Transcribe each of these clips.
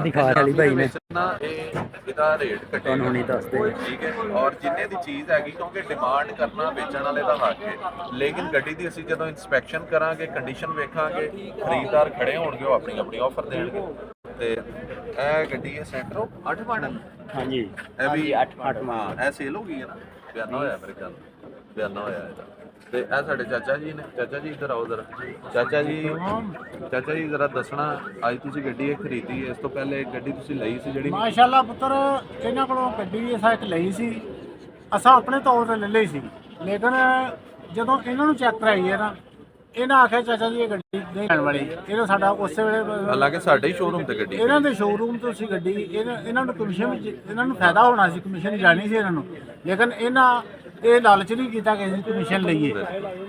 दिखा रही भाई ने ਇਹਦਾ ਰੇਟ ਘਟੇਗਾ ਹੁਣੀ ਦੱਸਦੇ ਠੀਕ ਹੈ। ਔਰ ਜਿੰਨੇ ਦੀ ਚੀਜ਼ ਹੈਗੀ ਕਿਉਂਕਿ ਡਿਮਾਂਡ ਕਰਨਾ ਵੇਚਣ ਵਾਲੇ ਦਾ ਹੱਕ ਹੈ, ਲੇਕਿਨ ਗੱਡੀ ਦੀ ਅਸੀਂ ਜਦੋਂ ਇਨਸਪੈਕਸ਼ਨ ਕਰਾਂਗੇ, ਕੰਡੀਸ਼ਨ ਵੇਖਾਂਗੇ, ਖਰੀਦਦਾਰ ਖੜੇ ਹੋਣਗੇ, ਉਹ ਆਪਣੀ ਆਪਣੀ ਆਫਰ ਦੇਣਗੇ। ਤੇ ਇਹ ਗੱਡੀ ਹੈ ਸੈਂਟਰੋ 8 ਮਾਡਲ। ਹਾਂਜੀ ਇਹ ਵੀ 8 ਹਾਂ, ਇਹ ਸੇਲ ਹੋ ਗਈ ਹੈ ਨਾ, ਬਿਆਨਾ ਹੋਇਆ ਮੇਰੇ ਖਿਆਲ, ਬਿਆਨਾ ਹੋਇਆ ਇਹਦਾ। ਤੇ ਇਹ ਸਾਡੇ ਚਾਚਾ ਜੀ ਨੇ। ਚਾਚਾ ਜੀ ਇੱਧਰ ਆਓ ਜ਼ਰਾ। ਚਾਚਾ ਜੀ ਜ਼ਰਾ ਦੱਸਣਾ, ਅੱਜ ਤੁਸੀਂ ਗੱਡੀ ਇਹ ਖਰੀਦੀ ਹੈ, ਇਸ ਤੋਂ ਪਹਿਲੇ ਗੱਡੀ ਤੁਸੀਂ ਲਈ ਸੀ ਜਿਹੜੀ? ਮਾਸ਼ਾਅੱਲਾ ਪੁੱਤਰ, ਇਹਨਾਂ ਕੋਲੋਂ ਗੱਡੀ ਅਸਾਂ ਇੱਕ ਲਈ ਸੀ, ਅਸਾਂ ਆਪਣੇ ਤੌਰ ਤੇ ਲੈ ਲਈ ਸੀ, ਲੇਕਿਨ ਜਦੋਂ ਇਹਨਾਂ ਨੂੰ ਚੈੱਕ ਕਰਾਈ ਹੈ ਨਾ, ਇਹਨਾਂ ਆਖਿਆ ਚਾਚਾ ਜੀ ਇਹ ਗੱਡੀ ਨਹੀਂ ਲੈਣ ਵਾਲੀ। ਇਹਨਾਂ ਸਾਡਾ ਉਸੇ ਵੇਲੇ ਹਾਲਾਂਕਿ ਸਾਡੇ ਹੀ ਸ਼ੋਰੂਮ ਤੇ ਗੱਡੀ, ਇਹਨਾਂ ਦੇ ਸ਼ੋਰੂਮ ਤੋਂ ਅਸੀਂ ਗੱਡੀ, ਇਹਨਾਂ ਨੂੰ ਕਮਿਸ਼ਨ, ਇਹਨਾਂ ਨੂੰ ਫਾਇਦਾ ਹੋਣਾ ਸੀ, ਕਮਿਸ਼ਨ ਜਾਣੀ ਸੀ ਇਹਨਾਂ ਨੂੰ, ਲੇਕਿਨ ਇਹਨਾਂ ਇਹ ਲਾਲਚ ਨਹੀਂ ਕੀਤਾ ਕਿ ਅਸੀਂ ਕਮਿਸ਼ਨ ਲਈਏ।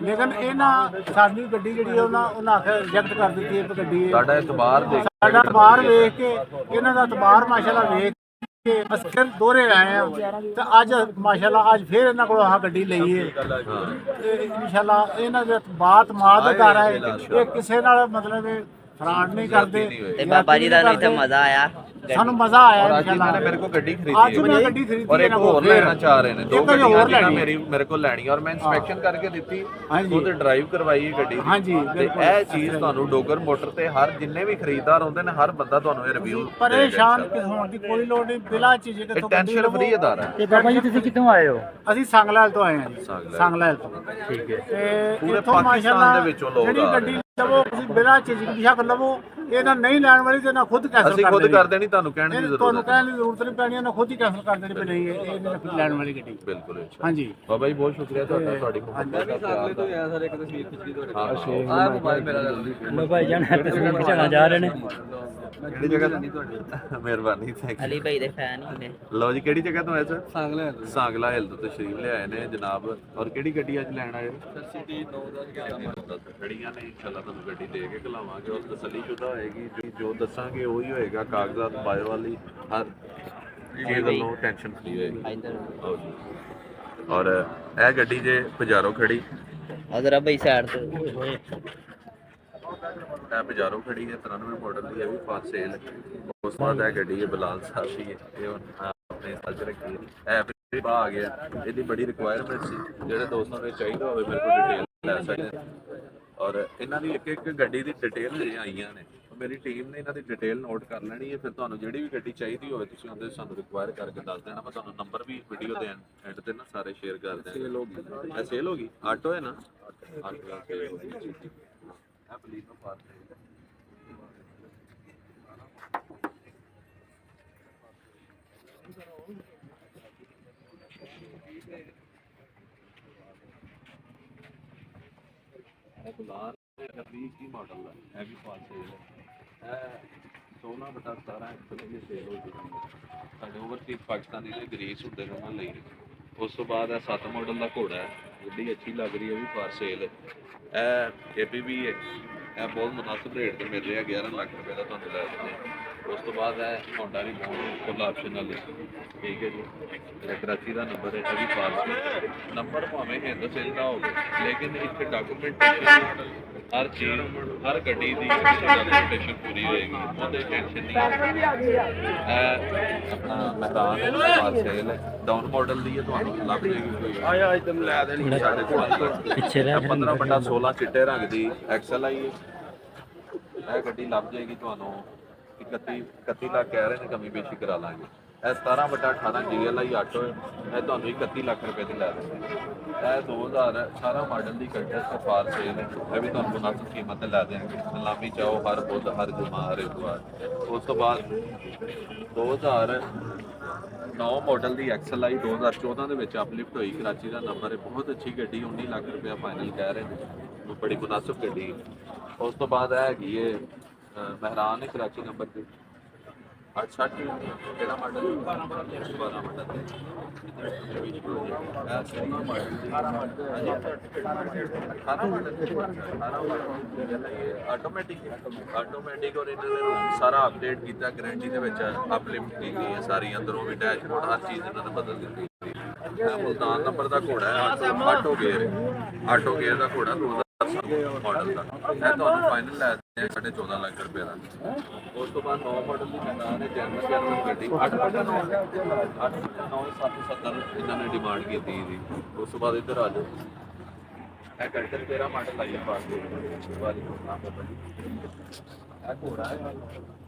ਲੇਕਿਨ ਇਹਨਾਂ ਸਾਡੀ ਗੱਡੀ ਜਿਹੜੀ ਉਹਨਾਂ ਆਖਿਆ ਰਿਜੈਕਟ ਕਰ ਦਿੱਤੀ ਹੈ ਗੱਡੀ। ਸਾਡਾ ਇਤਬਾਰ ਦੇਖ, ਸਾਡਾ ਇਤਬਾਰ ਵੇਖ ਕੇ, ਇਹਨਾਂ ਦਾ ਇਤਬਾਰ ਮਾਸ਼ਾਅੱਲਾ ਵੇਖ ਕੇ ਅਸੀਂ ਫਿਰ ਦੋਹਰੇ ਆਏ ਆ। ਤੇ ਅੱਜ ਮਾਸ਼ਾਅੱਲਾ ਅੱਜ ਫਿਰ ਇਹਨਾਂ ਕੋਲੋਂ ਆਹ ਗੱਡੀ ਲਈ ਹੈ। ਤੇ ਇਨਸ਼ਾਅੱਲਾ ਇਹਨਾਂ ਦੇ ਬਾਤ ਮਾਦਦਾਰ ਹੈ, ਇਹ ਕਿਸੇ ਨਾਲ ਮਤਲਬ ਫਰਾਡ ਨਹੀਂ ਕਰਦੇ। ਤੇ ਬਾਬਾ ਜੀ ਦਾ ਇੱਥੇ ਮਜ਼ਾ ਆਇਆ, ਸਾਨੂੰ ਮਜ਼ਾ ਆਇਆ ਔਰ ਅੱਜ ਇਹਨਾਂ ਨੇ ਮੇਰੇ ਕੋਲ ਗੱਡੀ ਖਰੀਦੀ ਹੈ। ਅੱਜ ਮੈਂ ਗੱਡੀ ਖਰੀਦੀ ਔਰ ਇੱਕ ਹੋਰ ਲੈਣਾ ਚਾਹ ਰਹੇ ਨੇ, 2 ਗੱਡੀਆਂ ਜਿਹੜਾ ਮੇਰੇ ਕੋਲ ਲੈਣੀ, ਔਰ ਮੈਂ ਇਨਸਪੈਕਸ਼ਨ ਕਰਕੇ ਦਿੱਤੀ, ਖੁਦ ਡਰਾਈਵ ਕਰਵਾਈ ਹੈ ਗੱਡੀ ਦੀ। ਤੇ ਇਹ ਚੀਜ਼ ਤੁਹਾਨੂੰ ਡੋਗਰ ਮੋਟਰ ਤੇ ਹਰ ਜਿੰਨੇ ਵੀ ਖਰੀਦਦਾਰ ਹੁੰਦੇ ਨੇ, ਹਰ ਬੰਦਾ ਤੁਹਾਨੂੰ ਇਹ ਰਿਵਿਊ ਪਰੇਸ਼ਾਨ ਹੋਣ ਦੀ ਕੋਈ ਲੋੜ ਨਹੀਂ, ਬਿਲਾ ਚੀਜ਼ ਇਹ ਟੈਨਸ਼ਨ ਫਰੀ ਅਦਾਰਾ ਹੈ। ਤੇ ਬਾਬਾ ਜੀ ਤੁਸੀਂ ਕਿੱਥੋਂ ਆਏ ਹੋ? ਅਸੀਂ ਸੰਗਲਾਲ ਤੋਂ ਆਏ ਹਾਂ ਜੀ, ਸੰਗਲਾਲ ਤੋਂ। ਠੀਕ ਹੈ। ਤੇ ਪੂਰੇ ਪਾਕਿਸਤਾਨ ਦੇ ਵਿੱਚੋਂ ਲੋਕ ਜਿਹੜੀ ਗੱਡੀ ਲਵੋ ਤੁਸੀਂ ਬਿਲਾ ਚੀਜ਼ ਬਿਸ਼ੱਕ ਲਵੋ, ਇਹਨਾਂ ਨਹੀਂ ਲੈਣ ਵਾਲੀ ਤੇ ਨਾ ਖੁਦ ਕੈਂਸਲ ਅਸੀਂ ਖੁਦ ਕਰ ਦੇਣੀ, ਤੁਹਾਨੂੰ ਕਹਿਣ ਦੀ ਜ਼ਰੂਰਤ ਤੁਹਾਨੂੰ ਕਹਿਣ ਦੀ ਜ਼ਰੂਰਤ ਨਹੀਂ ਪੈਣੀ, ਇਹਨਾਂ ਖੁਦ ਹੀ ਕੈਂਸਲ ਕਰ ਦੇਣੀ ਪੈਣੀ ਹੈ ਇਹ ਨਹੀਂ ਲੈਣ ਵਾਲੀ ਗੱਡੀ। ਬਿਲਕੁਲ। ਹਾਂਜੀ ਬਾਬਾ ਜੀ ਬਹੁਤ ਸ਼ੁਕਰੀਆ ਤੁਹਾਡਾ, ਤੁਹਾਡੀ ਮੁਹੱਬਤ ਦਾ ਪਿਆਰ ਦਾ। ਸਰ ਇੱਕ ਤਸਵੀਰ ਖਿੱਚੀ ਤੁਹਾਡੇ ਆ ਮੋਬਾਈਲ ਮੇਰਾ ਲਓ ਭਾਈ ਜਾਨ ਤਸਵੀਰ ਖਿਚਾਉਣਾ ਜਾ ਰਹੇ ਨੇ। ਕਿਹੜੀ ਜਗ੍ਹਾ ਤੋਂ? ਮਿਹਰਬਾਨੀ, ਥੈਂਕ ਯੂ। ਅਲੀ ਭਾਈ ਦੇ ਫੈਨ ਹੀ ਨੇ। ਲਓ ਜੀ, ਕਿਹੜੀ ਜਗ੍ਹਾ ਤੋਂ ਆਏ ਸਰ? ਸਾਂਗਲਾ ਹਿੱਲ ਤੋਂ ਤਸ਼ਰੀਫ ਲਿਆਏ ਨੇ ਜਨਾਬ। ਔਰ ਕਿਹੜੀ ਗੱਡੀ ਅੱਜ ਲੈਣ ਆਏ ਹੋ? ਸਿਟੀ 9 ਖੜੀਆਂ ਨੇ, ਇਨਸ਼ਾਅੱਲਾ ਤੁਹਾਨੂੰ ਗੱਡੀ ਦੇ ਕੇ ਖਿਲਾਵਾਂਗੇ ਔਰ ਤਸੱਲੀਸ਼ੁਦਾ ਹੋਏਗੀ। ਜੋ ਦੱਸਾਂਗੇ ਉਹੀ ਹੋਏਗਾ, ਕਾਗਜ਼ਾਤ ਬਾਇਓ ਵਾਲੀ ਹਰ ਚੀਜ਼ ਵੱਲੋਂ ਟੈਨਸ਼ਨ ਫਰੀ ਹੋਏਗੀ। ਆਓ ਜੀ। ਔਰ ਇਹ ਗੱਡੀ ਜੇ ਬਾਜ਼ਾਰੋਂ ਖੜੀ, ਅਜ਼ਰਾ ਭਾਈ ਸਾਈਡ ਤੇ ਇਹ ਬਾਜ਼ਾਰੋਂ ਖੜੀ ਹੈ, 93 ਮਾਡਲ ਦੀ, ਇਹ ਵੀ ਫਾਸਟ ਸੇਲ। ਉਸ ਤੋਂ ਬਾਅਦ ਇਹ ਗੱਡੀ ਹੈ ਬਲਾਲ ਸਾਹਿਬ ਦੀ ਹੈ, ਇਹ ਹੁਣ ਆਪਣੇ ਸਾਥ ਰੱਖੀ ਹੈ। ਇਹ ਵੀ ਆ ਗਿਆ, ਇਹਦੀ ਬੜੀ ਰਿਕੁਆਇਰਮੈਂਟ ਸੀ, ਜਿਹੜੇ ਦੋਸਤਾਂ ਨੂੰ ਚਾਹੀਦਾ ਹੋਵੇ ਮੇਰੇ ਕੋਲ ਡਿਟੇਲ ਲੈ ਸਕਦੇ। ਔਰ ਇਹਨਾਂ ਦੀ ਇੱਕ ਇੱਕ ਗੱਡੀ ਦੀ ਡਿਟੇਲ ਹਜੇ ਆਈਆਂ ਨੇ, ਮੇਰੀ ਟੀਮ ਨੇ ਇਹਨਾਂ ਦੀ ਡਿਟੇਲ ਨੋਟ ਕਰ ਲੈਣੀ ਹੈ। ਫਿਰ ਤੁਹਾਨੂੰ ਜਿਹੜੀ ਵੀ ਗੱਡੀ ਚਾਹੀਦੀ ਹੋਵੇ ਤੁਸੀਂ ਉਹਦੇ ਸਾਨੂੰ ਰਿਕੁਆਇਰ ਕਰਕੇ ਦੱਸ ਦੇਣਾ। ਮੈਂ ਤੁਹਾਨੂੰ ਨੰਬਰ ਵੀ ਵੀਡੀਓ ਦੇ ਐਂਡ ਤੇ ਨਾ ਸਾਰੇ ਸ਼ੇਅਰ ਕਰ ਦਿਆਂਗਾ। ਇਹ ਸੇਲ ਹੋ ਗਈ, ਆਟੋ ਹੈ ਨਾ, ਆਟੋ ਸੇਲ ਹੋ ਗਈ। ਇਹ ਬਲੀਨ ਨੂੰ ਪਾਸ ਗੁਲਾਰ 20 ਮਾਡਲ ਦਾ, ਇਹ ਵੀ ਪਾਸ ਸੇਲ ਹੈ। ਇਹ 16/17 ਐਕਚੁਅਲੀ ਸੇਲ ਹੋ ਚੁੱਕੀ ਹੈ। ਸਾਡੇ ਓਵਰਸੀਜ਼ ਪਾਕਿਸਤਾਨੀ ਦੇ ਗਰੀਸ ਹੁੰਦੇ ਨੇ ਉਹਨਾਂ ਲਈ। ਉਸ ਤੋਂ ਬਾਅਦ ਇਹ 7 ਮਾਡਲ ਦਾ ਘੋੜਾ ਹੈ, ਗੱਡੀ ਅੱਛੀ ਲੱਗ ਰਹੀ ਹੈ, ਵੀ ਪਾਸ ਸੇਲ ਹੈ। ਇਹ APV ਹੈ, ਇਹ ਬਹੁਤ ਮੁਨਾਸਿਬ ਰੇਟ ਤੇ ਮਿਲ ਰਿਹਾ, 11 ਲੱਖ ਰੁਪਏ ਦਾ ਤੁਹਾਨੂੰ ਲੈ ਦਿੰਦੇ ਹਾਂ। ਉਸ ਤੋਂ ਬਾਅਦ ਇਹ ਹੋਂਡਾ ਦੀ ਬਹੁਤ ਫੁੱਲ ਆਪਸ਼ਨ ਵਾਲੀ, ਠੀਕ ਹੈ ਜੀ। ਇਹ ਕਰਾਚੀ ਦਾ ਨੰਬਰ ਹੈ, ਇਹ ਵੀ ਪਾਸ ਨੰਬਰ ਭਾਵੇਂ ਹਿੰਦ ਸਿੰਘ ਦਾ ਹੋਵੇ, ਲੇਕਿਨ ਇੱਥੇ ਡਾਕੂਮੈਂਟੇਸ਼ਨ ਹਰ ਚੀਜ਼, ਹਰ ਗੱਡੀ ਦੀ ਡਾਕੂਮੈਂਟੇਸ਼ਨ ਪੂਰੀ ਹੋਏਗੀ, ਉਹਦੇ ਟੈਨਸ਼ਨ ਨਹੀਂ। ਆਪਣਾ ਮਹਿਰਾਨ ਪਾਸ ਸੇਲ ਹੈ, ਡਾਊਨ ਮਾਡਲ ਦੀ ਹੈ, ਤੁਹਾਨੂੰ ਲੱਭ ਜਾਏਗੀ। ਆਇਆ ਇੱਧਰ ਲੈ ਦੇਣੀ ਸਾਡੇ ਕੋਲ ਪਿੱਛੇ 15/16 ਚਿੱਟੇ ਰੰਗ ਦੀ XLI ਹੈ। ਇਹ ਗੱਡੀ ਲੱਭ ਜਾਏਗੀ ਤੁਹਾਨੂੰ 31 ਲੱਖ ਕਹਿ ਰਹੇ ਨੇ, ਕਮੀ ਬੇਸ਼ੀ ਕਰਾ ਲਾਂਗੇ। ਇਹ 17/18 GLI ਆਟੋ ਹੈ, ਇਹ ਤੁਹਾਨੂੰ 31 ਲੱਖ ਰੁਪਏ ਦੀ ਲੈ ਦਿੰਦੇ। ਇਹ 2018 ਮਾਡਲ ਦੀ ਗੱਡੀ ਹੈ, ਫਾਰ ਸੇਲ ਹੈ, ਇਹ ਵੀ ਤੁਹਾਨੂੰ ਮੁਨਾਸਿਬ ਕੀਮਤ ਤੇ ਲੈ ਦੇਵਾਂਗੇ। ਨਿਲਾਮੀ ਚਾਹੋ ਹਰ ਬੁੱਧ, ਹਰ ਜੁਮਾ, ਹਰ ਇਤਵਾਰ। ਉਸ ਤੋਂ ਬਾਅਦ 2009 ਮਾਡਲ ਦੀ XLI 2014 ਦੇ ਵਿੱਚ ਅਪਲਿਫਟ ਹੋਈ, ਕਰਾਚੀ ਦਾ ਨੰਬਰ ਹੈ, ਬਹੁਤ ਅੱਛੀ ਗੱਡੀ, 19 ਲੱਖ ਰੁਪਏ ਫਾਈਨਲ ਕਹਿ ਰਹੇ ਨੇ, ਬੜੀ ਮੁਨਾਸਿਬ ਗੱਡੀ। ਉਸ ਤੋਂ ਬਾਅਦ ਇਹ ਹੈਗੀ ਹੈ ਮਹਿਰਾਨ ਹੈ, ਕਰਾਚੀ ਨੰਬਰ ਤੇ 860 ਕਿਹੜਾ ਮਾਡਲ? 12 model automatic. ਔਰ ਇਹਨਾਂ ਨੇ ਸਾਰਾ ਅਪਡੇਟ ਕੀਤਾ, ਗਾਰੰਟੀ ਦੇ ਵਿੱਚ ਅਪਲਿਫਟ ਕੀਤੀ ਹੈ ਸਾਰੀ, ਅੰਦਰੋਂ ਵੀ ਡੈਸ਼ਬੋਰਡ ਹਰ ਚੀਜ਼ ਇਹਨਾਂ ਨੇ ਬਦਲ ਦਿੱਤੀ। ਮੁਲਤਾਨ ਨੰਬਰ ਦਾ ਘੋੜਾ ਹੈ, ਆਟੋ ਗੇਅਰ ਦਾ ਘੋੜਾ, ਮਾਡਲ ਦਾ ਇਹ ਤੁਹਾਨੂੰ ਫਾਈਨਲ ਲੈ ਦਿੰਦੇ 14.5 ਲੱਖ ਰੁਪਏ ਦਾ। ਉਸ ਤੋਂ ਬਾਅਦ 9 ਮਾਡਲ ਦੀ ਮੈਦਾਨ ਹੈ ਜਨਰਲ ਗੱਡੀ 8.9 ਇਹਨਾਂ ਨੇ ਡਿਮਾਂਡ ਕੀਤੀ ਜੀ। ਉਸ ਤੋਂ ਬਾਅਦ ਇੱਧਰ ਆ ਜਾਓ, ਇਹ ਕੰਟਰ 13 ਮਾਡਲ ਆਈ ਹੈ ਪਾਸ ਵਾਲੀ ਇਹ ਘੋੜਾ ਹੈ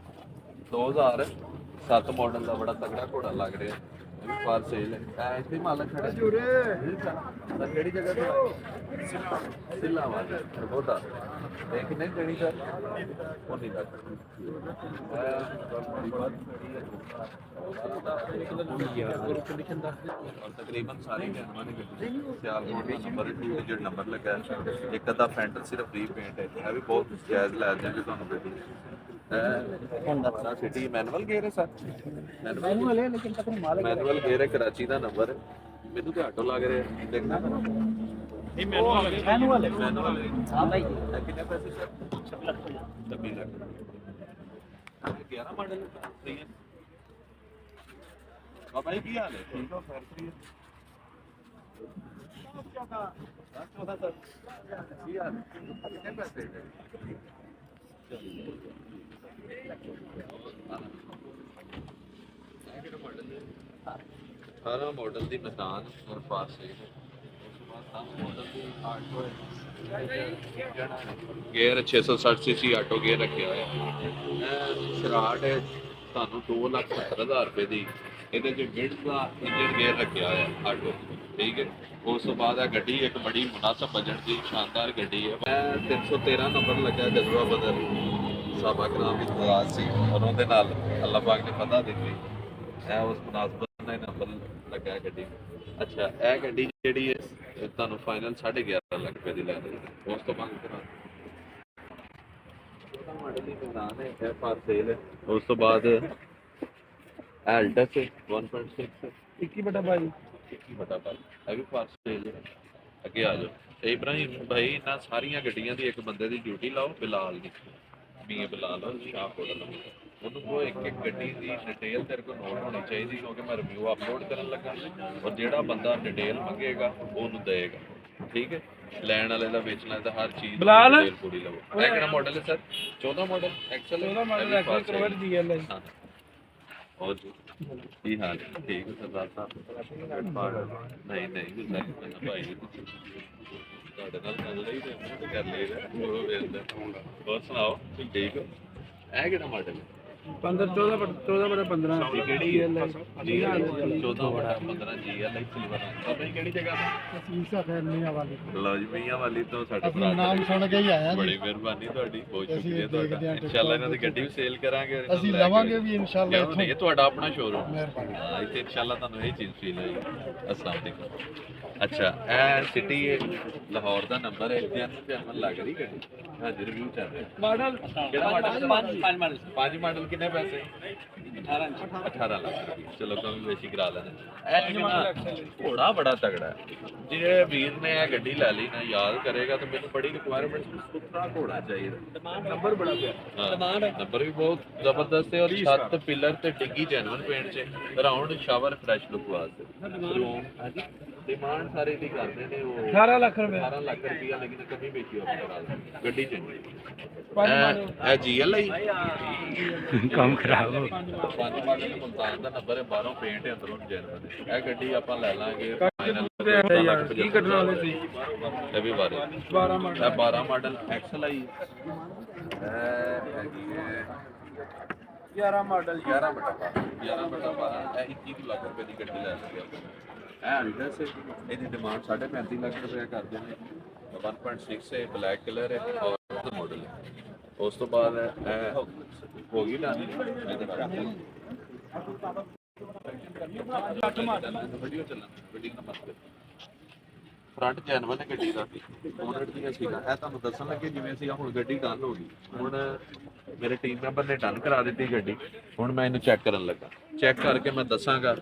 2007 ਮਾਡਲ ਦਾ ਬੜਾ ਤਗੜਾ ਘੋੜਾ ਲੱਗ ਰਿਹਾ, ਇਹ ਵੀ ਫਾਰ ਸੇਲ ਹੈ। ਇੱਥੇ ਮਾਲਕ ਖੜਾ ਤਾਂ ਕਿਹੜੀ ਜਗ੍ਹਾ ਤੇ ਸਿੱਲਾ ਵਾਲਾ ਰਬੋਦਾ ਇਹ ਕਿੰਨੇ ਦੇਣੀ ਸਰ ਉਹ ਨਹੀਂ ਲੱਗ ਤਕਰੀਬਨ ਸਾਰੀ ਜਾਨਵਾਂ ਨੇ ਗੱਡੀ ਸਿਆਲਕੋਟ ਦਾ ਨੰਬਰ 2 ਡਿਜਿਟ ਨੰਬਰ ਲੱਗਾ, ਇੱਕ ਅੱਧਾ ਫੈਂਟਰ ਸਿਰਫ ਫ੍ਰੀ ਪੇਂਟ ਹੈ। ਇਹ ਵੀ ਬਹੁਤ ਜਾਇਜ਼ ਲੈ ਜਾਵਾਂਗੇ ਤੁਹਾਨੂੰ ਗੱਡੀ। ਸਿਟੀ ਮੈਨੂਅਲ ਗੇਅਰ ਹੈ ਸਰ, ਮੈਨੂਅਲ ਹੈ ਲੇਕਿਨ ਤੱਕ ਮੈਨੂਅਲ ਗੇਅਰ ਹੈ, ਕਰਾਚੀ ਦਾ ਨੰਬਰ ਹੈ। ਮੈਨੂੰ ਤੇ ਆਟੋ ਲੱਗ ਰਿਹਾ ਦੇਖਣਾ ਨਹੀਂ ਮੈਨੂਅਲ ਹੈ ਮੈਨੂਅਲ ਹਾਂ ਭਾਈ ਕਿੰਨੇ ਪੈਸੇ ਸਰ 26 ਲੱਖ 11 ਮਾਡਲ ਸਹੀ ਹੈ ਬਾਬਾ ਜੀ ਕੀ ਹਾਲ ਹੈ ਠੀਕ ਹੋ ਸਰ ਫ੍ਰੀ ਹੈ 14 ਸਰ ਕੀ ਹਾਲ ਕਿੰਨੇ ਪੈਸੇ ਸਾਰਾ ਮਾਡਲ ਦੀ ਮੈਦਾਨ ਔਰ ਪਾਸ ਹੈ। ਗੇਅਰ 660 ਸੀਸੀ ਆਟੋ ਗੇਅਰ ਰੱਖਿਆ ਹੋਇਆ ਸ਼ਰਾਟ ਹੈ ਤੁਹਾਨੂੰ 2,70,000 ਰੁਪਏ ਦੀ। ਇਹਦੇ ਚ ਮਿਡ ਦਾ ਇੰਜਨ ਗੇਅਰ ਰੱਖਿਆ ਹੋਇਆ ਆਟੋ, ਠੀਕ ਹੈ। ਉਸ ਤੋਂ ਬਾਅਦ ਇਹ ਗੱਡੀ ਇੱਕ ਬੜੀ ਮੁਨਾਸਬ ਬਜਟ ਦੀ ਸ਼ਾਨਦਾਰ ਗੱਡੀ ਹੈ। ਮੈਂ 313 ਨੰਬਰ ਲੱਗਾ ਜਜ਼ਬਾ ਬਦਲ ਸਾਬਾ ਕਰਾਮ ਦੀ ਤਲਾਸ਼ ਸੀ ਔਰ ਉਹਦੇ ਨਾਲ ਅੱਲਾਹ ਪਾਕ ਨੇ ਪਤਾ ਦਿੱਤੀ ਇਹ ਉਸ ਮੁਨਾਸਬਤ ਨਾਲ ਨੰਬਰ ਲੱਗਾ ਗੱਡੀ। ਅੱਛਾ ਇਹ ਗੱਡੀ ਜਿਹੜੀ ਹੈ ਤੁਹਾਨੂੰ ਫਾਈਨਲ 11.5 ਲੱਖ ਰੁਪਏ ਦੀ ਲੈ ਦੇਣੀ। ਉਸ ਤੋਂ ਬਾਅਦ ਮਾਡਲ ਦੀ ਮੈਦਾਨ ਹੈ ਇਹ ਫਾਰ ਸੇਲ ਹੈ। ਉਸ ਤੋਂ ਬਾਅਦ ਐਲਟਸ 1.6 21/22 ਇਹ ਵੀ ਫਾਰ ਸੇਲ ਹੈ। ਅੱਗੇ ਆ ਜਾਓ ਇਬਰਾਹੀਮ ਭਾਈ, ਇਹਨਾਂ ਸਾਰੀਆਂ ਗੱਡੀਆਂ ਦੀ ਇੱਕ ਬੰਦੇ ਦੀ ਡਿਊਟੀ ਲਾਓ, ਬਿਲਾਲ ਦੀ ਮੀਆਂ ਬਿਲਾਲ ਸ਼ਾਹਕੋਟ ਉਹਨੂੰ ਕੋ ਇੱਕ ਗੱਡੀ ਦੀ ਡਿਟੇਲ ਤੇਰੇ ਕੋਲ ਨੋਟ ਹੋਣੀ ਚਾਹੀਦੀ ਕਿਉਂਕਿ ਮੈਂ ਰਿਵਿਊ ਅਪਲੋਡ ਕਰਨ ਲੱਗਾ ਔਰ ਜਿਹੜਾ ਬੰਦਾ ਡਿਟੇਲ ਮੰਗੇਗਾ ਉਹਨੂੰ ਦੇਏਗਾ, ਠੀਕ ਹੈ। ਲੈਣ ਵਾਲੇ ਦਾ ਵੇਚਣਾ ਤਾਂ ਹਰ ਚੀਜ਼ ਡਿਟੇਲ ਪੂਰੀ ਲਵੋ। ਇਹ ਕਿਹੜਾ ਮਾਡਲ ਹੈ sir 14 model XL 14 model XL ਕਰਵਟ ਜੀਐਲ ਹੈ। ਹੋਰ ਕੀ ਹਾਲ ਹੈ ਠੀਕ ਹੈ ਸਰਦਾਰ ਸਾਹਿਬ ਨਹੀਂ ਗੁਜ਼ਾਰਿਸ਼ ਭਾਈ ਤੁਹਾਡੇ ਨਾਲ ਗੱਲ ਲਈ ਤੇ ਕਰ ਲਈਦਾ ਉਹ ਵੇਖਦਾ। ਹੋਰ ਸੁਣਾਓ ਠੀਕ ਹੋ। ਇਹ ਕਿਹੜਾ ਮਾਡਲ ਹੈ 14/15 ਕਿਹੜੀ ਹੈ 14/15 GL ਸਿਲਵਰ ਆਪਣੀ ਕਿਹੜੀ ਜਗ੍ਹਾ ਸੀਸਾ ਫੈਮਲੀਆਂ ਵਾਲੀ ਲਓ ਜੀ ਮੀਆਂ ਵਾਲੀ ਤੋਂ ਸਾਡੇ ਭਰਾ ਨਾਮ ਸੁਣ ਕੇ ਹੀ ਆਇਆ ਜੀ। ਬੜੀ ਮਿਹਰਬਾਨੀ ਤੁਹਾਡੀ, ਬਹੁਤ ਸ਼ੁਕਰੀਆ ਤੁਹਾਡਾ। ਇਨਸ਼ਾਅੱਲਾ ਇਹਨਾਂ ਦੀ ਗੱਡੀ ਵੀ ਸੇਲ ਕਰਾਂਗੇ, ਅਸੀਂ ਲਵਾਂਗੇ ਵੀ ਇਨਸ਼ਾਅੱਲਾ। ਇਹ ਤੁਹਾਡਾ ਆਪਣਾ ਸ਼ੋਰੂਮ ਮਿਹਰਬਾਨੀ ਹਾਂ ਇੱਥੇ ਇਨਸ਼ਾਅੱਲਾ ਤੁਹਾਨੂੰ ਇਹ ਚੀਜ਼ ਫੀਲ ਹੋਏਗੀ। ਅਸਲਾਮ ਅਲੈਕੁਮ। ਅੱਛਾ ਇਹ ਸਿਟੀ ਲਾਹੌਰ ਦਾ ਨੰਬਰ ਹੈ, ਜਨਰਲ ਲੱਗ ਰਹੀ ਗੱਡੀ। ਹਾਂਜੀ ਰਿਵਿਊ ਚੱਲ ਰਿਹਾ ਮਾਡਲ ਕਿਹੜਾ ਮਾਡਲ 5 ਮਾਡਲ ਕਿੰਨੇ ਪੈਸੇ 18 ਲੱਖ। ਚਲੋ ਕਮ ਵੇਚੀ ਕਰਾ ਲੈਣਾ। ਘੋੜਾ ਬੜਾ ਤਗੜਾ ਹੈ, ਜੇ ਵੀਰ ਨੇ ਇਹ ਗੱਡੀ ਲੈ ਲਈ ਨਾ ਯਾਦ ਕਰੇਗਾ ਤਾਂ ਮੈਨੂੰ ਬੜੀ ਰਿਕੁਆਇਰਮੈਂਟ ਸੁਥਰਾ ਘੋੜਾ ਚਾਹੀਦਾ। ਨੰਬਰ ਬੜਾ ਪਿਆ ਨੰਬਰ ਵੀ ਬਹੁਤ ਜ਼ਬਰਦਸਤ ਹੈ ਔਰ ਛੱਤ ਪਿਲਰ ਤੇ ਡਿੱਗੀ ਜੈਨੂਅਨ ਪੇਂਟ 'ਚ ਰਾਉਂਡ ਸ਼ਾਵਰ ਫਰੈਸ਼ ਲੁੱਕ ਵਾਸਤੇ। ਡਿਮਾਂਡ ਸਾਰੇ ਦੀ ਕਰਦੇ ਨੇ ਉਹ 18 ਲੱਖ ਰੁਪਇਆ ਲੇਕਿਨ ਕਮੀ ਵੇਚੀ ਹੋ ਗੱਡੀ ਚੰਗੀ। ਇਹ GL ਹੈ ਕੰਮ ਖਰਾਬ ਹੋ 5 ਮਾਡਲ ਮੁਲਤਾਨ ਦਾ ਨੰਬਰ ਹੈ, ਬਾਹਰੋਂ ਪੇਂਟ ਹੈ ਅੰਦਰੋਂ ਜੈਨੂਅਨ। ਇਹ ਗੱਡੀ ਆਪਾਂ ਲੈ ਲਾਂਗੇ ਫਾਈਨਲ ਕੀ ਕੱਢਣਾ ਹੋਵੇ ਸੀ ਇਹ ਵੀ ਬਾਰੇ 12 ਮਾਡਲ ਐਕਸਲ ਆਈ ਹੈਗੀ ਹੈ 11 ਮਾਡਲ 11/12 ਇਹ 21 ਲੱਖ ਰੁਪਏ ਦੀ ਗੱਡੀ ਲੈ ਸਕਦੇ ਆਪਾਂ। ਇਹ ਅਲਟਸ ਹੈ, ਇਹਦੀ ਡਿਮਾਂਡ 35.5 ਲੱਖ ਰੁਪਏ ਕਰਦੇ ਨੇ। 1.6 ਹੈ, ਬਲੈਕ ਕਲਰ ਹੈ ਔਰ ਮਾਡਲ ਹੈ। ਉਸ ਤੋਂ ਬਾਅਦ ਇਹ ਹੋ ਗਈ ਨਾ ਵੀਡੀਓ ਚੱਲਣਾ ਗੱਡੀ ਦਾ ਮਸਲਾ ਫਰੰਟ ਜੈਨੂਅਨ ਹੈ ਗੱਡੀ ਦਾ ਬੋਨਟ ਦੀਆਂ ਸੀਟਾਂ ਇਹ ਤੁਹਾਨੂੰ ਦੱਸਣ ਲੱਗੇ ਜਿਵੇਂ ਅਸੀਂ ਹੁਣ ਗੱਡੀ ਡਨ ਹੋ ਗਈ। ਹੁਣ ਮੇਰੇ ਟੀਮ ਮੈਂਬਰ ਨੇ ਡਨ ਕਰਾ ਦਿੱਤੀ ਗੱਡੀ, ਹੁਣ ਮੈਂ ਇਹਨੂੰ ਚੈੱਕ ਕਰਨ ਲੱਗਾ। ਚੈੱਕ ਕਰਕੇ ਮੈਂ ਦੱਸਾਂਗਾ।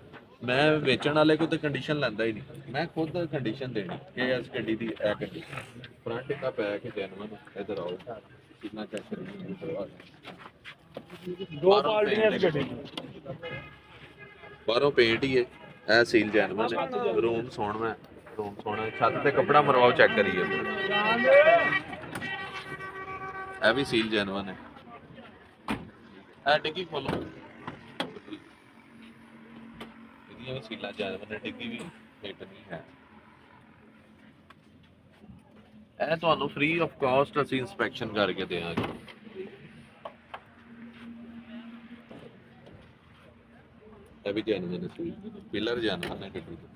ਮੈਂ ਵੇਚਣ ਵਾਲੇ ਕੋਲ ਤਾਂ ਕੰਡੀਸ਼ਨ ਲੈਂਦਾ ਹੀ ਨਹੀਂ, ਮੈਂ ਖੁਦ ਕੰਡੀਸ਼ਨ ਦੇਣੀ ਕਿ ਇਸ ਗੱਡੀ ਦੀ ਇਹ ਕੰਡੀਸ਼ਨ ਫਰੰਟ ਦਾ ਪੈ ਕੇ ਜੈਨੂਅਨ। ਇੱਧਰ ਆਓ ਕਿੰਨਾ ਚੈੱਕ ਕਰੀਏ। ਦੋ ਪਾਰਟੀਆਂ ਇਸ ਗੱਡੀ ਬਾਹਰੋਂ ਪੇਂਟ ਹੀ ਹੈ, ਇਹ ਸੀਲ ਜੈਨੂਅਨ ਹੈ। ਰੂਮ ਸੋਹਣਾ ਹੈ ਰੂਮ ਸੋਹਣਾ, ਛੱਤ ਤੇ ਕੱਪੜਾ ਮਰਵਾਓ, ਚੈੱਕ ਕਰੀਏ। ਇਹ ਵੀ ਸੀਲ ਜੈਨੂਅਨ ਹੈ। ਇਹ ਡਿੱਗੀ ਖੋਲੋ, ਇਹਦੀਆਂ ਵੀ ਸੀਲਾਂ ਜੈਨੂਅਨ ਹੈ, ਡਿੱਗੀ ਵੀ ਹਿੱਟ ਨਹੀਂ ਹੈ। ਇਹ ਤੁਹਾਨੂੰ ਫ੍ਰੀ ਆਫ ਕਾਸਟ ਅਸੀਂ ਇਨਸਪੈਕਸ਼ਨ ਕਰਕੇ ਦੇਵਾਂਗੇ। ਇਹ ਵੀ ਜੈਨੂਅਨ ਹੈ, ਪਿਲਰ ਜੈਨੂਅਨ ਹੈ ਗੱਡੀ ਦੇ।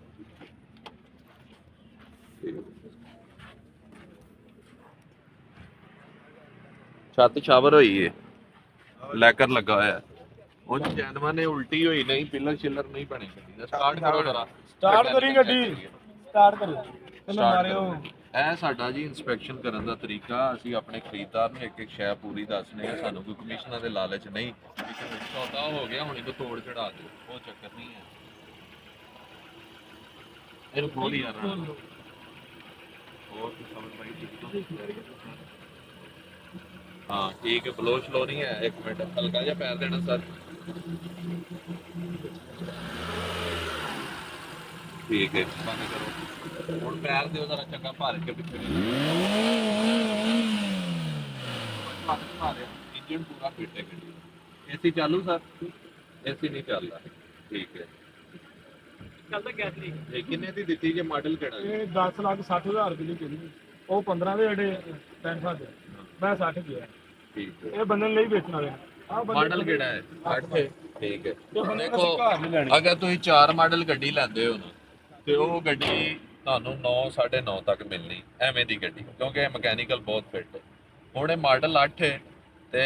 ਛੱਤ ਸ਼ਾਵਰ ਹੋਈ ਹੈ, ਲੈਕਰ ਲੱਗਾ ਹੋਇਆ, ਉਹ ਜੈਨੂਅਨ ਨੇ ਉਲਟੀ ਹੋਈ ਨਹੀਂ, ਪਿਲਰ ਸ਼ਿਲਰ ਨਹੀਂ ਬਣੇ ਗੱਡੀ ਦਾ। ਸਟਾਰਟ ਕਰੋ ਜਰਾ, ਸਟਾਰਟ ਕਰੀ ਗੱਡੀ, ਸਟਾਰਟ ਕਰੋ। ਇਹ ਸਾਡਾ ਜੀ ਇਨਸਪੈਕਸ਼ਨ ਕਰਨ ਦਾ ਤਰੀਕਾ। ਅਸੀਂ ਆਪਣੇ ਖਰੀਦਦਾਰ ਨੂੰ ਇੱਕ ਇੱਕ ਸ਼ੈ ਪੂਰੀ ਦੱਸਦੇ ਹਾਂ, ਸਾਨੂੰ ਕੋਈ ਕਮਿਸ਼ਨਾਂ ਦੇ ਲਾਲਚ ਨਹੀਂ। ਸੌਦਾ ਹੋ ਗਿਆ, ਹੁਣ ਇਹਨੂੰ ਤੋੜ ਚੜਾ ਦਿਓ, ਉਹ ਚੱਕਰ ਨਹੀਂ ਹੈ। ਇਹਨੂੰ ਖੋਲ ਯਾਰ, ਹੋਰ ਸਮਝ ਪਾਈ ਠੀਕ ਤੋਂ। हाँ ठीक है, फ्लो स्लो नहीं है, एक मिनट हल्का जा पैर देना सर। ठीक है, बंद करो और पैर दो जरा चंगा भर के पीछे। इंजन पूरा फिट है गड्डी। एसी चालू सर? एसी नहीं चल रहा, ठीक है। चलता गैस लीक किन्ने दी दित्ती जे मॉडल केड़ा? ये 10,60,000 रुपए दी चली, ਉਹ 15 ਦੇ ਜਿਹੜੇ 65 ਦੇ, ਮੈਂ 60 ਗਿਆ। ਠੀਕ ਹੈ, ਇਹ ਬੰਦਨ ਲਈ ਵੇਚਣ ਵਾਲੇ। ਮਾਡਲ ਕਿਹੜਾ ਹੈ? 8 ਠੀਕ ਹੈ। ਦੇਖੋ ਅਗਰ ਤੁਸੀਂ 4 ਮਾਡਲ ਗੱਡੀ ਲੈਂਦੇ ਹੋ ਨਾ ਤੇ ਉਹ ਗੱਡੀ ਤੁਹਾਨੂੰ 9 9.5 ਤੱਕ ਮਿਲਣੀ ਐਵੇਂ ਦੀ ਗੱਡੀ, ਕਿਉਂਕਿ ਇਹ ਮਕੈਨੀਕਲ ਬਹੁਤ ਫਿੱਟ ਹੈ। ਹੁਣ ਇਹ ਮਾਡਲ 8 ਹੈ ਤੇ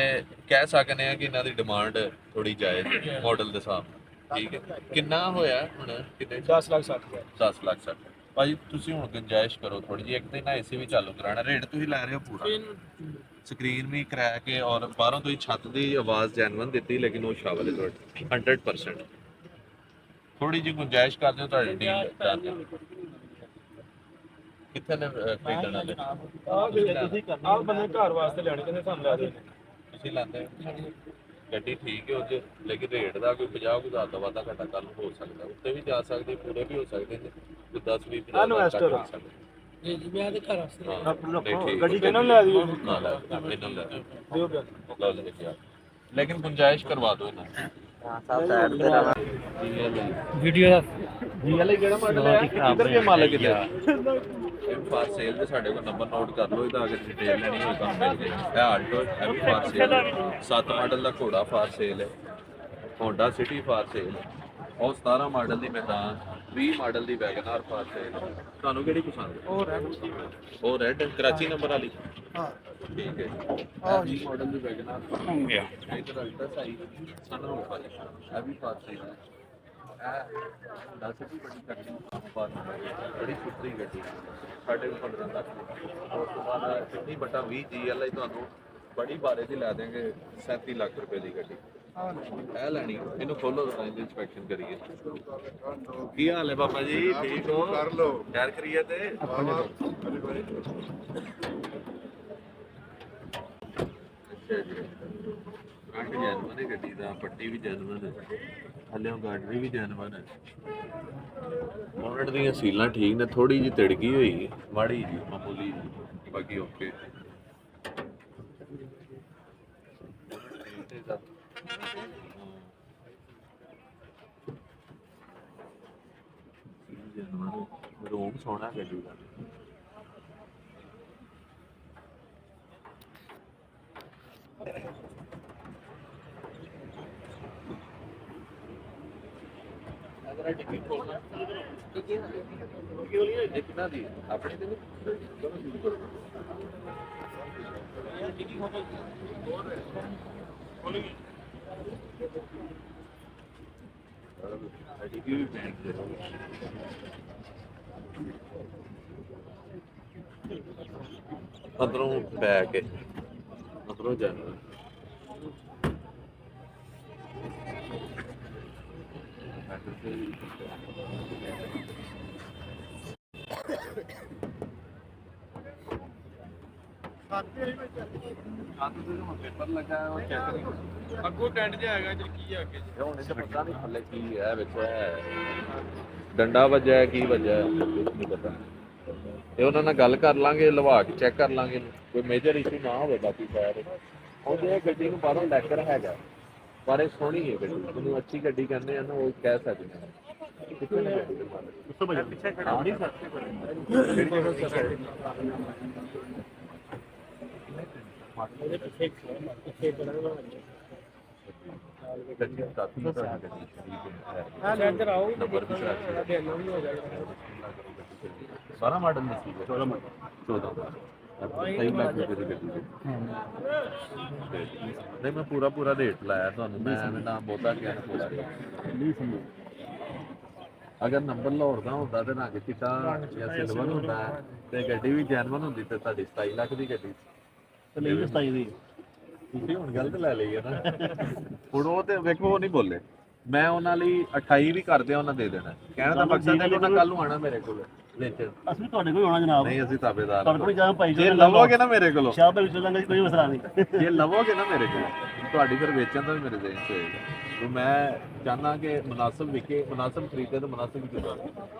ਕਹਿ ਸਕਦੇ ਆ ਕਿ ਇਹਨਾਂ ਦੀ ਡਿਮਾਂਡ ਥੋੜੀ ਜਾਇਜ਼ ਹੈ ਮਾਡਲ ਦੇ ਹਿਸਾਬ ਨਾਲ। ਠੀਕ ਹੈ, ਕਿੰਨਾ ਹੋਇਆ ਹੁਣ? ਕਿੰਨੇ? 10,60,000। 10,60,000 ਭਾਜੀ ਤੁਸੀਂ ਹੁਣ ਗੁੰਜਾਇਸ਼ ਕਰੋ ਥੋੜੀ ਜਿਹੀ। ਇੱਕ ਦਿਨ ਨਾ ਏਸੀ ਵੀ ਚਾਲੂ ਕਰਾਣਾ, ਰੇਟ ਤੁਸੀਂ ਲੈ ਰਹੇ ਹੋ ਪੂਰਾ, ਸਕਰੀਨ ਵੀ ਕਰੈਕ ਹੈ ਔਰ ਬਾਹਰੋਂ ਤੁਸੀਂ ਛੱਤ ਦੀ ਆਵਾਜ਼ ਜੈਨੂਅਨ ਦਿੱਤੀ, ਲੇਕਿਨ ਉਹ ਸ਼ਾਵਲ ਹੈ ਤੁਹਾਡੀ 100%। ਥੋੜੀ ਜਿਹੀ ਗੁੰਜਾਇਸ਼ ਕਰ ਦਿਓ, ਤੁਹਾਡੀ ਡੀਲ ਕਰ ਦਿਓ। ਕਿੱਥੇ ਨੇ ਖਰੀਦਣ ਵਾਲੇ? ਆਹ ਬੰਦੇ ਘਰ ਵਾਸਤੇ ਲੈਣੇ, ਕਹਿੰਦੇ ਸਾਨੂੰ ਲੈ ਦੇ। ਤੁਸੀਂ ਲੈਂਦੇ ਗੱਡੀ ਠੀਕ ਹੈ ਉਹਦੇ, ਲੇਕਿਨ ਰੇਟ ਦਾ ਕੋਈ 50,000 ਦਾ ਵਾਧਾ ਘਾਟਾ ਕੱਲ ਹੋ ਸਕਦਾ, ਉੱਤੇ ਵੀ ਜਾ ਸਕਦੇ, ਪੂਰੇ ਵੀ ਹੋ ਸਕਦੇ ਨੇ, ਕੋਈ 10-20,000 ਜੀ ਜੀ। ਮੈਂ ਦੇ ਘਰ ਵਾਸਤੇ ਗੱਡੀ ਕਿਹਨਾਂ ਲੈ ਦਿਓ? ਨਾ ਲੈ ਮੈਨੂੰ ਲੈ ਦਿਓ, ਲੇਕਿਨ ਗੁੰਜਾਇਸ਼ ਕਰਵਾ ਦਿਓ ਇਹਨਾਂ। ਹਾਂ ਸਭ ਸਾਈਡ ਤੇ ਰਹਾ ਵੀਡੀਓ ਦਾ ਜੀ ਵਾਲਾ ਕਿਹੜਾ ਮਾਡਲ ਹੈ? ਕਿੱਧਰ ਦੇ ਮਾਲਕ ਕਿੱਥੇ? ਫਾਰ ਸੇਲ ਦੇ ਸਾਡੇ ਕੋਲ ਨੰਬਰ ਨੋਟ ਕਰ ਲਓ, ਇਹਦਾ ਅਗਰ ਡਿਟੇਲ ਲੈਣੀ ਹੋਵੇ ਤਾਂ ਮਿਲ ਜਾਏਗੀ। ਇਹ ਆਲਟੋ ਹੈ ਵੀ ਫਾਰ ਸੇਲ, 7 ਮਾਡਲ ਦਾ ਘੋੜਾ ਫਾਰ ਸੇਲ ਹੈ, ਹੋਂਡਾ ਸਿਟੀ ਫਾਰ ਸੇਲ ਹੈ, ਉਹ 17 ਮਾਡਲ ਦੀ ਮੈਦਾਨ, 20 model the Wagon R for sale. ਤੁਹਾਨੂੰ ਕਿਹੜੀ ਪਸੰਦ ਹੈ? ਉਹ ਰੈਡ ਕਰਾਚੀ ਨੰਬਰ ਵਾਲੀ। ਹਾਂ ਠੀਕ ਹੈ, ਇਹ 20 ਮਾਡਲ ਦੀ ਵੈਗਨਾਰ ਹੋ ਗਿਆ। ਇਧਰ ਅਲਟਸ ਆਈ ਸਨਰੂਫ ਵਾਲੀ, ਇਹ ਵੀ ਫਾਰ ਸੇਲ ਹੈ। ਇਹ 10 ਵੀ ਬੜੀ ਤਕੜੀ ਫਾਰ ਬੜੀ ਸੁਥਰੀ ਗੱਡੀ, 15.5 ਲੱਖ। ਉਸ ਤੋਂ ਬਾਅਦ 20/20 GLI ਤੁਹਾਨੂੰ ਬੜੀ ਬਾਰੇ ਦੀ ਲੈ ਦੇਂਗੇ 37 ਲੱਖ ਰੁਪਏ ਦੀ ਗੱਡੀ। ਇਹ ਲੈਣੀ, ਇਹਨੂੰ ਖੋਲੋ ਤਾਂ ਇਹਦੀ ਇਨਸਪੈਕਸ਼ਨ ਕਰੀਏ। ਕੀ ਹਾਲ ਹੈ ਬਾਬਾ ਜੀ? ਠੀਕ ਹੋ? ਕਰ ਲੋ ਖੈਰ ਕਰੀਏ ਤੇ ਅੱਛਾ ਜੀ। ਫਰੰਟ ਜੈਨੂਅਨ ਹੈ ਗੱਡੀ ਦਾ, ਪੱਟੀ ਵੀ ਜੈਨੂਅਨ ਹੈ, ਥੱਲੇੋਂ ਗਾਡਰੀ ਵੀ ਜੈਨੂਅਨ ਹੈ। ਬੋਨਟ ਦੀਆਂ ਸੀਲਾਂ ਠੀਕ ਨੇ, ਥੋੜੀ ਜਿਹੀ ਤਿੜਕੀ ਹੋਈ ਮਾੜੀ ਜੀ ਮਾਮੂਲੀ ਜੀ, ਬਾਕੀ ਓਕੇ। ਰੂਮ ਸੋਹਣਾ ਗੱਡੀ ਦਾ। ਅਗਰ ਟਿਕਟ ਖੋਲਣਾ ਕਿੰਨਾ ਦੀ ਆਪਣੀ ਤੇ ਟਿਕਟ ਖੋਲੇਗੀ ਵੀ ਪੈਂਟ ਦੇ ਅੰਦਰੋਂ ਬੈਕ ਹੈ, ਅੰਦਰੋਂ ਜਾਣਾ ਪੇਪਰ ਲੱਗਾ ਉਹ ਚੈੱਕ ਨਹੀਂ ਅੱਗੋਂ ਟੈਂਟ ਜਿਹਾ ਹੈਗਾ ਜੀ ਕੀ ਆ ਅੱਗੇ ਹੁਣ ਇਹ ਪਤਾ ਨਹੀਂ ਥੱਲੇ ਕੀ ਹੈ ਵਿੱਚ ਹੈ ਡੰਡਾ ਵੱਜਿਆ ਹੈ, ਕੀ ਵੱਜਿਆ ਹੈ, ਕੁਛ ਨਹੀਂ ਪਤਾ। ਤੇ ਉਹਨਾਂ ਨਾਲ ਗੱਲ ਕਰ ਲਾਂਗੇ, ਲਵਾ ਕੇ ਚੈੱਕ ਕਰ ਲਾਂਗੇ, ਕੋਈ ਮੇਜਰ ਇਸ਼ੂ ਨਾ ਹੋਵੇ। ਬਾਕੀ ਸ਼ਾਇਦ ਉਹਦੇ ਗੱਡੀ ਨੂੰ ਬਾਹਰੋਂ ਲੈਕਰ ਹੈਗਾ, ਪਰ ਇਹ ਸੋਹਣੀ ਹੈ ਗੱਡੀ, ਜਿਹਨੂੰ ਅੱਛੀ ਗੱਡੀ ਕਹਿੰਦੇ ਆ ਨਾ ਉਹ ਕਹਿ ਸਕਦੇ ਆ। ਕਿੱਥੇ ਨੇ ਗੱਡੀ ਦੇ ਮਾਲਕ? ਪਿੱਛੇ ਖੜਾ ਨਹੀਂ ਸਰ ਕਿਹੜੀ ਜਗ੍ਹਾ ਸਰ? ਉਹਦੇ ਪਿੱਛੇ ਗੱਡੀ ਕਾਫੀ ਹੈ। ਇੱਧਰ ਆਓ ਨੰਬਰ ਵੀ ਕਰਾ ਸਾਡੇ ਨਾਲ ਵੀ ਹੋ ਜਾਏਗਾ 12 ਮਾਡਲ ਦੀ ਸੀ 14 ਸਹੀ ਲੱਗ ਗਈ ਗੱਡੀ ਨਹੀਂ ਮੈਂ ਪੂਰਾ ਰੇਟ ਲਾਇਆ ਤੁਹਾਨੂੰ, ਮੈਂ ਐਵੇਂ ਨਾ ਬਹੁਤਾ ਕਿਹਾ ਨਾ ਪੂਰਾ ਅਗਰ ਨੰਬਰ ਲਾਹੌਰ ਦਾ ਹੁੰਦਾ ਤੇ ਰੰਗ ਚਿੱਟਾ ਜਾਂ ਸਿਲਵਰ ਹੁੰਦਾ ਤੇ ਗੱਡੀ ਵੀ ਜੈਨੂਅਨ ਹੁੰਦੀ ਤੇ ਤੁਹਾਡੀ 27 ਲੱਖ ਦੀ ਗੱਡੀ ਤੇ ਲਈ 27 ਦੀ ਤੁਸੀਂ ਹੁਣ ਗਲਤ ਲੈ ਲਈ ਹੈ ਨਾ। ਹੁਣ ਉਹ ਤੇ ਵੇਖੋ ਉਹ ਨਹੀਂ ਬੋਲੇ, ਮੈਂ ਉਹਨਾਂ ਲਈ 28 ਵੀ ਕਰਦੇ ਉਹਨਾਂ ਦੇ ਦੇਣਾ। ਕਹਿਣ ਦਾ ਮਕਸਦ ਹੈ ਕਿ ਉਹਨਾਂ ਕੱਲ ਨੂੰ ਆਣਾ ਮੇਰੇ ਕੋਲ ਵੇਚਣ। ਅਸੀਂ ਤੁਹਾਡੇ ਕੋਲ ਆਉਣਾ ਜਨਾਬ, ਨਹੀਂ ਅਸੀਂ ਤਾਬੇਦਾਰ ਤੁਹਾਡੇ ਕੋਲ ਜਾਂ ਭਾਈ ਜੇ ਲਵੋਗੇ ਨਾ ਮੇਰੇ ਕੋਲੋਂ ਸ਼ਾਹ ਭਾਈ ਚੱਲਾਂਗੇ, ਕੋਈ ਮਸਲਾ ਨਹੀਂ। ਜੇ ਲਵੋਗੇ ਨਾ ਮੇਰੇ ਕੋਲ ਤੁਹਾਡੀ ਫਿਰ ਵੇਚਣ ਦਾ ਵੀ ਮੇਰੇ ਦੇਣ ਚ ਹੋਏਗਾ। ਤੇ ਮੈਂ ਚਾਹੁੰਦਾ ਕਿ ਮੁਨਾਸਬ ਵਿਕੇ, ਮੁਨਾਸਬ ਖਰੀਦੇ ਤੇ ਮੁਨਾਸਬ ਵਿਕੇ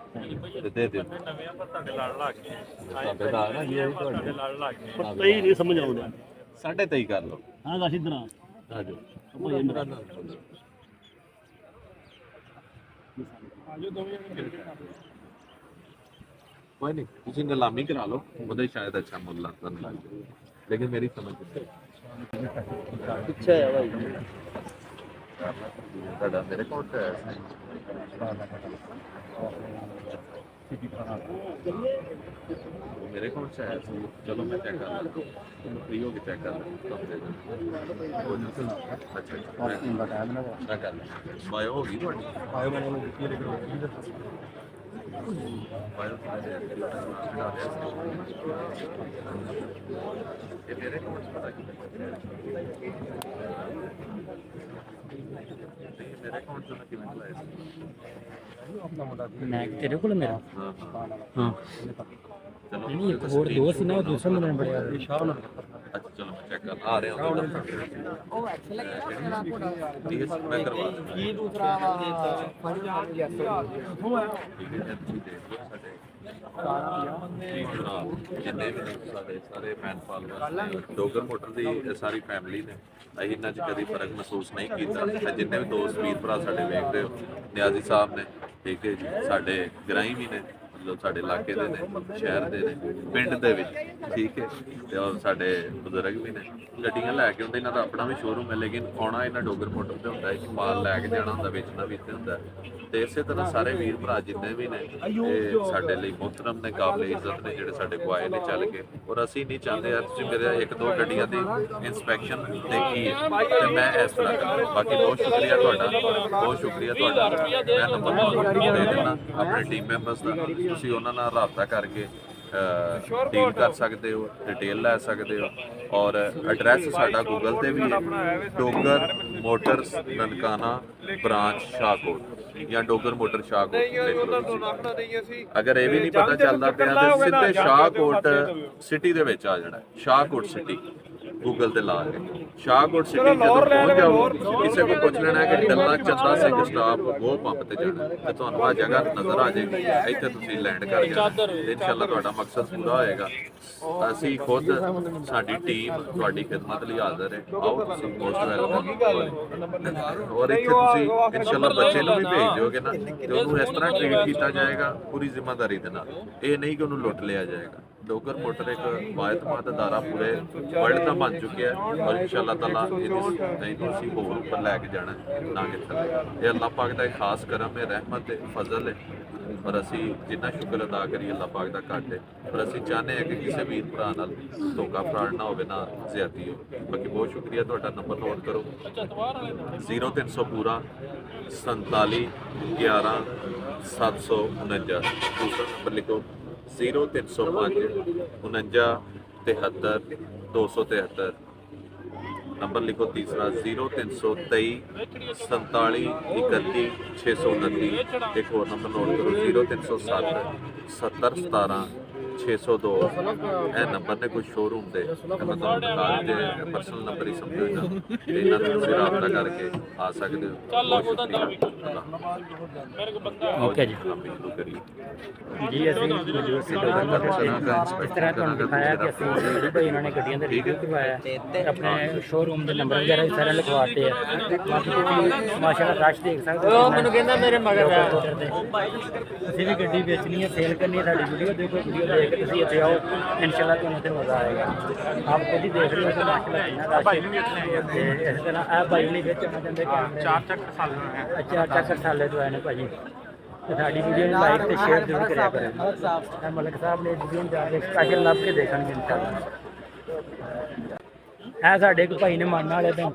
ਤੇ ਦੇ ਦਿਓ। ਨਵੇਂ ਆਪਾਂ ਤੁਹਾਡੇ ਨਾਲ ਲਾ ਕੇ ਤਾਬੇਦਾਰ ਨਾ ਇਹ ਤੁਹਾਡੇ ਨਾਲ ਲਾ ਕੇ ਪਰ ਤਈ ਨਹੀਂ ਸਮਝ ਆਉਂਦਾ। 23.5 ਕਰ ਲਓ ਹਾਂ ਗਾਸ਼ੀ ਇਧਰ ਆ ਆ ਜਾਓ ਆਜੋ ਦੋਵੇਂ ਜਣੇ ਮਿਲ ਕੇ ਕੋਈ ਨਹੀਂ ਤੁਸੀਂ ਨੀਲਾਮੀ ਕਰਾ ਲਓ, ਉਹਦਾ ਹੀ ਸ਼ਾਇਦ ਅੱਛਾ ਮੁੱਲ ਤੁਹਾਨੂੰ ਲੱਗ ਜਾਏ, ਲੇਕਿਨ ਮੇਰੀ ਸਮਝ ਨਹੀਂ ਪਿੱਛੇ ਆ ਭਾਈ ਤੁਹਾਡਾ ਮੇਰੇ ਕੋਲ ਹੈ ਮੇਰੇ ਕੋਲ ਹੈ। ਚਲੋ ਮੈਂ ਚੈੱਕ ਕਰ ਲਾਂ, ਫ੍ਰੀ ਹੋ ਕੇ ਚੈੱਕ ਕਰ ਲਾਂ। ਅੱਛਾ ਮੈਂ ਕਰ ਲਾਂ। ਬਾਇਓ ਹੋ ਗਈ ਤੁਹਾਡੀ? ਬਾਇਓ ਮੇਰੇ ਕੋਲ ਪਤਾ ਕੀ ਮੇਰੇ ਅਕਾਊਂਟ ਤੋਂ ਕਿਵੇਂ ਲਾਇਆ ਸੀ ਮੈਂ ਤੇਰੇ ਕੋਲ ਮੇਰਾ ਹਾਂ ਹਾਂ ਚਲੋ ਨਹੀਂ ਇੱਕ ਹੋਰ ਦੋ ਸੀ ਨਾ, ਉਹ ਦੂਸਰਾ ਮੈਨੂੰ ਬੜਿਆ ਸ਼ਾਹ ਨਾਲ। ਅੱਛਾ ਚਲੋ ਮੈਂ ਚੈੱਕ ਕਰ ਆ ਰਿਹਾ ਉਹ ਐਕਸਲ ਲੱਗਿਆ ਠੀਕ ਹੈ ਮੈਂ ਕਰਵਾ ਦਿੰਦਾ। ਕੀ ਦੂਸਰਾ ਫੜ ਜਾ ਗਿਆ ਠੀਕ ਹੈ ਤੁਸੀਂ ਦੇਖ ਲਓ ਸਾਡੇ ਜਿੰਨੇ ਵੀ ਨੇ ਸਾਡੇ ਸਾਰੇ ਫੈਨ ਫਾਲੋਅਰ ਡੋਗਰ ਮੋਟਰ ਦੀ ਸਾਰੀ ਫੈਮਿਲੀ ਨੇ, ਅਸੀਂ ਇਹਨਾਂ 'ਚ ਕਦੀ ਫਰਕ ਮਹਿਸੂਸ ਨਹੀਂ ਕੀਤਾ। ਜਿੰਨੇ ਵੀ ਦੋਸਤ ਵੀਰ ਭਰਾ ਸਾਡੇ ਵੇਖਦੇ ਹੋ, ਨਿਆਜ਼ੀ ਸਾਹਿਬ ਨੇ, ਠੀਕ ਹੈ ਜੀ, ਸਾਡੇ ਗਰਾਈ ਵੀ ਨੇ, ਮਤਲਬ ਸਾਡੇ ਇਲਾਕੇ ਦੇ ਨੇ, ਸ਼ਹਿਰ ਦੇ ਨੇ, ਪਿੰਡ ਦੇ ਵਿੱਚ, ਠੀਕ ਹੈ, ਤੇ ਔਰ ਸਾਡੇ ਬਜ਼ੁਰਗ ਵੀ ਨੇ। ਗੱਡੀਆਂ ਲੈ ਕੇ ਆਉਂਦੇ, ਇਹਨਾਂ ਦਾ ਆਪਣਾ ਵੀ ਸ਼ੋਰੂਮ ਹੈ, ਲੇਕਿਨ ਆਉਣਾ ਇਹਨਾਂ ਡੋਗਰ ਮੋਟਰ ਤੇ ਹੁੰਦਾ ਹੈ ਕਿ ਮਾਲ ਲੈ ਕੇ ਜਾਣਾ ਹੁੰਦਾ, ਵੇਚਣਾ ਵੀ ਇੱਥੇ ਹੁੰਦਾ। ਤੇ ਇਸੇ ਤਰ੍ਹਾਂ ਸਾਰੇ ਵੀਰ ਭਰਾ ਜਿੰਨੇ ਵੀ ਨੇ ਇਹ ਸਾਡੇ ਲਈ ਮੁਹਤਰਮ ਨੇ, ਕਾਬਲੇ ਇੱਜ਼ਤ ਨੇ, ਜਿਹੜੇ ਸਾਡੇ ਪੁਆਏ ਨੇ ਚੱਲ ਕੇ। ਔਰ ਅਸੀਂ ਨਹੀਂ ਚਾਹੁੰਦੇ ਯਾਰ ਤੁਸੀਂ ਮੇਰੇ ਇੱਕ ਦੋ ਗੱਡੀਆਂ ਦੀ ਇਨਸਪੈਕਸ਼ਨ ਦੇਖੀ ਹੈ ਤੇ ਮੈਂ ਇਸ ਤਰ੍ਹਾਂ ਕਰਾਂ। ਬਾਕੀ ਬਹੁਤ ਸ਼ੁਕਰੀਆ ਤੁਹਾਡਾ, ਬਹੁਤ ਸ਼ੁਕਰੀਆ ਤੁਹਾਡਾ। ਮੈਂ ਨੰਬਰ ਦੇ ਦੇਣਾ ਆਪਣੇ ਟੀਮ ਮੈਂਬਰਸ ਦਾ, ਤੁਸੀਂ ਉਹਨਾਂ ਨਾਲ ਰਾਬਤਾ ਕਰਕੇ ਡੀਲ ਕਰ ਸਕਦੇ ਹੋ, ਡਿਟੇਲ ਲੈ ਸਕਦੇ ਹੋ। ਔਰ ਐਡਰੈਸ ਸਾਡਾ ਗੂਗਲ ਤੇ ਵੀ ਹੈ, ਡੋਗਰ ਮੋਟਰਸ ਨਨਕਾਣਾ ਬ੍ਰਾਂਚ ਸ਼ਾਹਕੋਟ ਜਾਂ ਡੋਗਰ ਮੋਟਰ ਸ਼ਾਹਕੋਟ ਲਿਖ ਲਓ ਤੁਸੀਂ। ਅਗਰ ਇਹ ਵੀ ਨਹੀਂ ਪਤਾ ਚੱਲਦਾ ਪਿਆ ਤਾਂ ਸਿੱਧੇ ਸ਼ਾਹਕੋਟ ਸਿਟੀ ਦੇ ਵਿੱਚ ਆ ਜਾਣਾ, ਸ਼ਾਹਕੋਟ ਸਿਟੀ ਗੂਗਲ ਤੇ ਲਾ ਕੇ ਸ਼ਾਹਕੋਟ ਸਿਟੀ ਜਦੋਂ ਪਹੁੰਚ ਜਾਓ, ਕਿਸੇ ਕੋਲ ਪੁੱਛ ਲੈਣਾ ਕਿ ਡੱਲਾ ਚੰਦਾ ਸਿੰਘ ਸਟਾਪ ਉਹ ਪੰਪ ਤੇ ਜਾਣਾ ਤੇ ਤੁਹਾਨੂੰ ਆ ਜਗ੍ਹਾ ਨਜ਼ਰ ਆ ਜਾਏਗੀ। ਇੱਥੇ ਤੁਸੀਂ ਲੈਂਡ ਕਰ ਜਾਣਾ ਤੇ ਇਨਸ਼ਾਅੱਲਾ ਤੁਹਾਡਾ ਮਕਸਦ ਪੂਰਾ ਹੋਏਗਾ। ਅਸੀਂ ਖੁਦ ਸਾਡੀ ਟੀਮ ਤੁਹਾਡੀ ਖਿਦਮਤ ਲਈ ਹਾਜ਼ਰ ਹੈ। ਆਓ ਤੁਸੀਂ ਮੋਸਟ ਵੈਲਕਮ। ਔਰ ਇੱਥੇ ਤੁਸੀਂ ਇਨਸ਼ਾਅੱਲਾ ਬੱਚੇ ਨੂੰ ਵੀ ਭੇਜ ਦਿਓਗੇ ਨਾ ਤੇ ਉਹਨੂੰ ਇਸ ਤਰ੍ਹਾਂ ਟ੍ਰੀਟ ਕੀਤਾ ਜਾਏਗਾ ਪੂਰੀ ਜ਼ਿੰਮੇਵਾਰੀ ਦੇ ਨਾਲ। ਇਹ ਨਹੀਂ ਕਿ ਉਹਨੂੰ ਲੁੱਟ ਲਿਆ ਜਾਏਗਾ। ਡੋਗਰ ਮੋਟਰ ਇੱਕ ਬਾਇਤਮਾਦ ਅਦਾਰਾ ਪੂਰੇ ਵਰਲਡ ਦਾ ਬਣ ਚੁੱਕਿਆ ਹੈ ਔਰ ਇਨਸ਼ਾਅੱਲਾ ਤਾਲਾ ਇਹਨੂੰ ਅਸੀਂ ਹੋਰ ਉੱਪਰ ਲੈ ਕੇ ਜਾਣਾ ਨਾ ਕਿ ਥੱਲੇ। ਇਹ ਅੱਲਾਹ ਪਾਕ ਦਾ ਇੱਕ ਖਾਸ ਕਰਮ ਹੈ, ਰਹਿਮਤ ਹੈ, ਫਜ਼ਲ ਹੈ। ਪਰ ਅਸੀਂ ਜਿੰਨਾ ਸ਼ੁਕਰ ਅਦਾ ਕਰੀਏ ਅੱਲਾਹ ਪਾਕ ਦਾ ਘੱਟ ਹੈ। ਪਰ ਅਸੀਂ ਚਾਹੁੰਦੇ ਹਾਂ ਕਿ ਕਿਸੇ ਵੀਰ ਭਰਾ ਨਾਲ ਧੋਖਾ ਫਰਾਡ ਨਾ ਹੋਵੇ, ਨਾ ਜ਼ਿਆਦਤੀ ਹੋਵੇ। ਬਾਕੀ ਬਹੁਤ ਸ਼ੁਕਰੀਆ। ਤੁਹਾਡਾ ਨੰਬਰ ਨੋਟ ਕਰੋ 0300 ਪੂਰਾ 47 11 749। ਦੂਸਰਾ ਨੰਬਰ ਲਿਖੋ 0305 49 73 273। ਨੰਬਰ ਲਿਖੋ ਤੀਸਰਾ 0323 47 31 629। ਇੱਕ ਹੋਰ ਨੰਬਰ ਨੋਟ ਕਰੋ 0307 70 17 602 ਇਹ ਨੰਬਰ ਨੇ ਕੋਈ ਸ਼ੋਰੂਮ ਦੇ ਮੈਂ ਤੁਹਾਨੂੰ ਬਤਾ ਦੇ ਪਰਸਨਲ ਨੰਬਰ ਹੀ ਸਮਝੋ ਇਹਨਾਂ ਤੇ ਇਹਨਾਂ ਨਾਲ ਤੁਸੀਂ ਰਾਬਤਾ ਕਰਕੇ ਆ ਸਕਦੇ ਹੋ ਓਕੇ ਜੀ ਜੀ ਅਸੀਂ ਮੌਜੂਦ ਸੀ ਇਸ ਤਰ੍ਹਾਂ ਤੁਹਾਨੂੰ ਦਿਖਾਇਆ ਕਿ ਅਸੀਂ ਭਾਈ ਇਹਨਾਂ ਨੇ ਗੱਡੀਆਂ ਦਾ ਰਿਵਿਊ ਕਰਵਾਇਆ ਤੇ ਆਪਣੇ ਸ਼ੋਰੂਮ ਦੇ ਨੰਬਰ ਵਗੈਰਾ ਵੀ ਸਾਰੇ ਲਿਖਵਾਤੇ ਆ ਬਾਕੀ ਤੁਸੀਂ ਮਾਸ਼ਾਅੱਲਾ ਰਸ਼ ਦੇਖ ਸਕਦੇ ਹੋ। ਉਹ ਮੈਨੂੰ ਕਹਿੰਦਾ ਮੇਰੇ ਮਗਰ ਅਸੀਂ ਵੀ ਗੱਡੀ ਵੇਚਣੀ ਹੈ ਸੇਲ ਕਰਨੀ ਹੈ ਸਾਡੀ ਵੀਡੀਓ ਦੇਖੋ ਵੀਡੀਓ ਦੇਖ ਕੇ ਤੁਸੀਂ ਇੱਥੇ ਆਓ ਇਨਸ਼ਾਅੱਲਾ ਤੁਹਾਨੂੰ ਤੇ ਮਜ਼ਾ ਆਏਗਾ ਆਪ ਖੁਦ ਹੀ ਦੇਖ ਰਹੇ ਹੋ ਕਿ ਮਾਸ਼ਾਅੱਲਾ ਕਿੰਨਾ ਰਸ਼ ਹੈ ਤੇ ਇਸ ਤਰ੍ਹਾਂ ਆ ਭਾਈ ਨੇ ਵੇਚਣਾ ਚਾਹੁੰਦੇ ਕੈਮਰੇ 4 ਸਾਲ ਅੱਛਾ 4 ਸਾਲ ਤੋਂ ਆਏ ਨੇ ਭਾਜੀ ਤੇ ਸਾਡੀ ਵੀਡੀਓ ਨੂੰ ਲਾਈਕ ਤੇ ਸ਼ੇਅਰ ਜ਼ਰੂਰ ਕਰਿਆ ਕਰੋ ਮਲਕ ਸਾਹਿਬ ਨੇ ਵੀਡੀਓ ਨੂੰ ਜਾ ਕੇ ਸਪੈਸ਼ਲ ਲੱਭ ਕੇ ਦੇਖਣਗੇ ਇਨਸ਼ਾਅੱਲਾ ਇਹ ਸਾਡੇ ਇੱਕ ਭਾਈ ਨੇ ਮੰਨਣ ਵਾਲੇ ਤਾਂ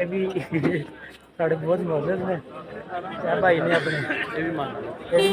ਇਹ ਵੀ ਸਾਡੇ ਬਹੁਤ ਮੌਜੂਦ ਨੇ ਇਹ ਭਾਈ ਨੇ ਆਪਣੇ ਇਹ ਵੀ ਮੰਨ